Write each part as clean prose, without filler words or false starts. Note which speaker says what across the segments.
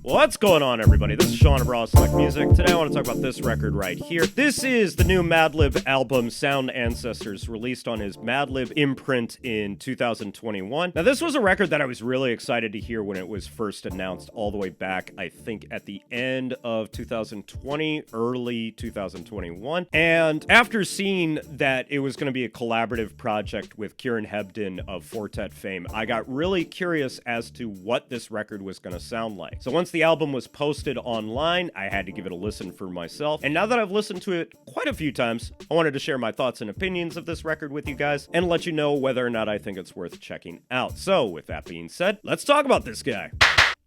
Speaker 1: What's going on, everybody? This is Sean of Raw Select Music. Today I want to talk about this record right here. This is the new Madlib album, Sound Ancestors, released on his Madlib imprint in 2021. Now, this was a record that I was really excited to hear when it was first announced all the way back, I think, at the end of 2020, early 2021. And after seeing that it was going to be a collaborative project with Kieran Hebden of Fortet fame, I got really curious as to what this record was going to sound like. So once the album was posted online, I had to give it a listen for myself. And now that I've listened to it quite a few times, I wanted to share my thoughts and opinions of this record with you guys and let you know whether or not I think it's worth checking out. So with that being said, let's talk about this guy.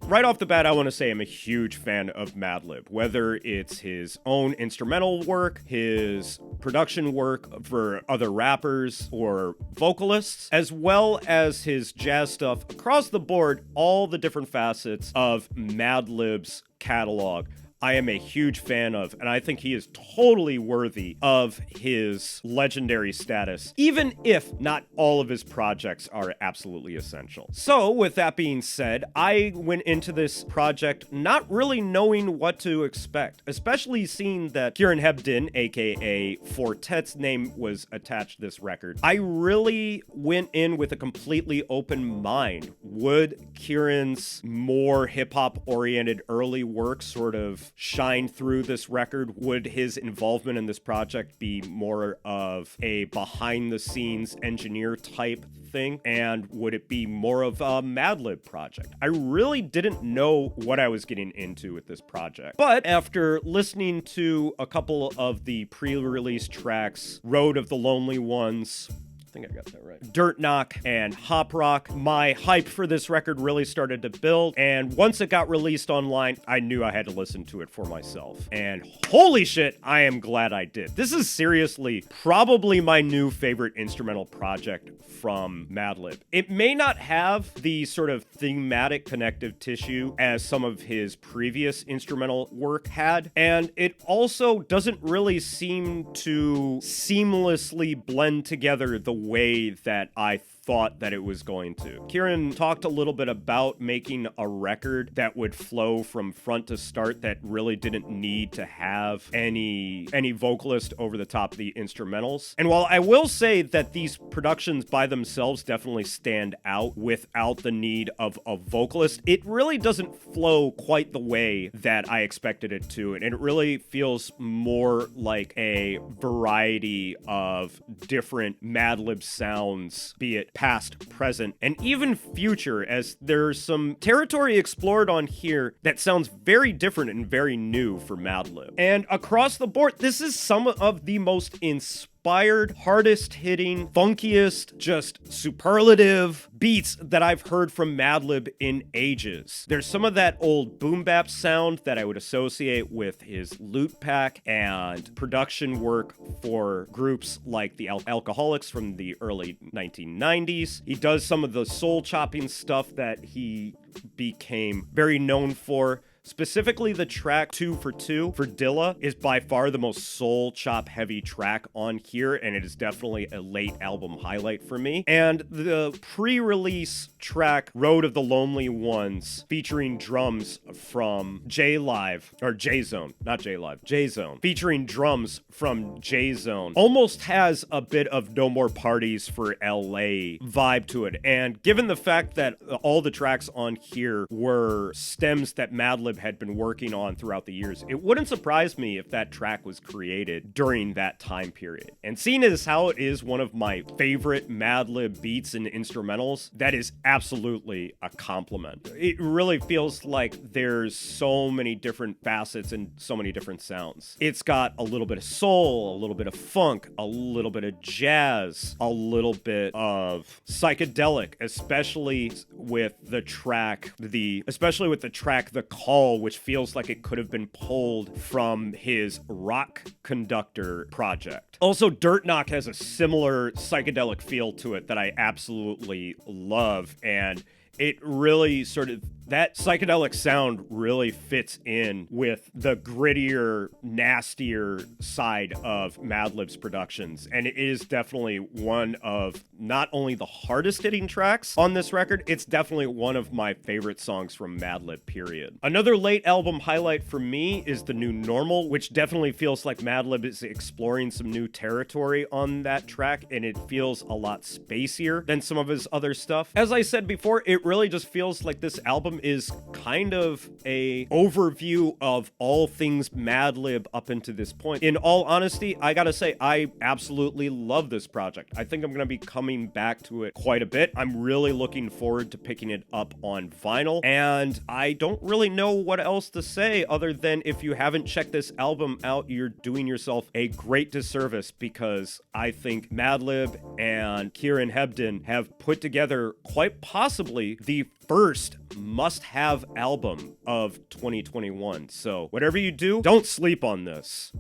Speaker 1: Right off the bat, I want to say I'm a huge fan of Madlib, whether it's his own instrumental work, his production work for other rappers or vocalists, as well as his jazz stuff. Across the board, all the different facets of Madlib's catalog, I am a huge fan of, and I think he is totally worthy of his legendary status, even if not all of his projects are absolutely essential. So, with that being said, I went into this project not really knowing what to expect, especially seeing that Kieran Hebden, aka Fortet's name, was attached to this record. I really went in with a completely open mind. Would Kieran's more hip-hop oriented early work sort of shine through this record? Would his involvement in this project be more of a behind-the-scenes engineer type thing? And would it be more of a Madlib project? I really didn't know what I was getting into with this project. But after listening to a couple of the pre-release tracks, Road of the Lonely Ones, I think I got that right, Dirt Knock, and Hop Rock, my hype for this record really started to build, and once it got released online, I knew I had to listen to it for myself. And holy shit, I am glad I did. This is seriously probably my new favorite instrumental project from Madlib. It may not have the sort of thematic connective tissue as some of his previous instrumental work had, and it also doesn't really seem to seamlessly blend together the way that I thought that it was going to. Kieran talked a little bit about making a record that would flow from front to start, that really didn't need to have any vocalist over the top of the instrumentals. And while I will say that these productions by themselves definitely stand out without the need of a vocalist, it really doesn't flow quite the way that I expected it to. And it really feels more like a variety of different Madlib sounds, be it past, present, and even future, as there's some territory explored on here that sounds very different and very new for Madlib. And across the board, this is some of the most inspired, hardest hitting, funkiest, just superlative beats that I've heard from Madlib in ages. There's some of that old boom bap sound that I would associate with his Loot Pack and production work for groups like the Alcoholics from the early 1990s. He does some of the soul chopping stuff that he became very known for. Specifically, the track 2 for 2 for Dilla is by far the most soul chop heavy track on here, and it is definitely a late album highlight for me. And the pre-release track Road of the Lonely Ones, featuring drums from J-Live, or J-Zone, not J-Live, J-Zone, featuring drums from J-Zone, almost has a bit of No More Parties for LA vibe to it. And given the fact that all the tracks on here were stems that Madlib had been working on throughout the years, it wouldn't surprise me if that track was created during that time period. And seeing as how it is one of my favorite Madlib beats and instrumentals, that is absolutely a compliment. It really feels like there's so many different facets and so many different sounds. It's got a little bit of soul, a little bit of funk, a little bit of jazz, a little bit of psychedelic, especially with the track The Call, which feels like it could have been pulled from his Rock Conductor project. Also, Dirt Knock has a similar psychedelic feel to it that I absolutely love, and it really sort of that psychedelic sound really fits in with the grittier, nastier side of Madlib's productions. And it is definitely one of not only the hardest hitting tracks on this record, it's definitely one of my favorite songs from Madlib, period. Another late album highlight for me is The New Normal, which definitely feels like Madlib is exploring some new territory on that track, and it feels a lot spacier than some of his other stuff. As I said before, it really just feels like this album is kind of a overview of all things Madlib up until this point. In all honesty, I gotta say, I absolutely love this project. I think I'm gonna be coming back to it quite a bit. I'm really looking forward to picking it up on vinyl, and I don't really know what else to say other than if you haven't checked this album out, you're doing yourself a great disservice, because I think Madlib and Kieran Hebden have put together quite possibly the first must-have album of 2021. So whatever you do, don't sleep on this.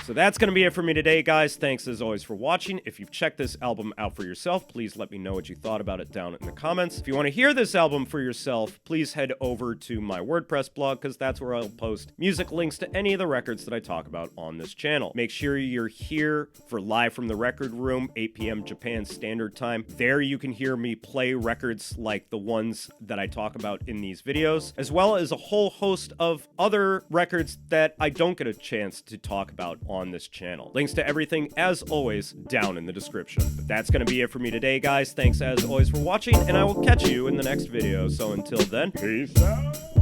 Speaker 1: So that's going to be it for me today, guys. Thanks as always for watching. If you've checked this album out for yourself, please let me know what you thought about it down in the comments. If you want to hear this album for yourself, please head over to my WordPress blog, because that's where I'll post music links to any of the records that I talk about on this channel. Make sure you're here for Live from the Record Room, 8 p.m. Japan Standard Time. There you can hear me play records like the ones that I talk about in these videos, as well as a whole host of other records that I don't get a chance to talk about on this channel. Links to everything, as always, down in the description. But that's going to be it for me today, guys. Thanks as always for watching, and I will catch you in the next video. So until then, peace out.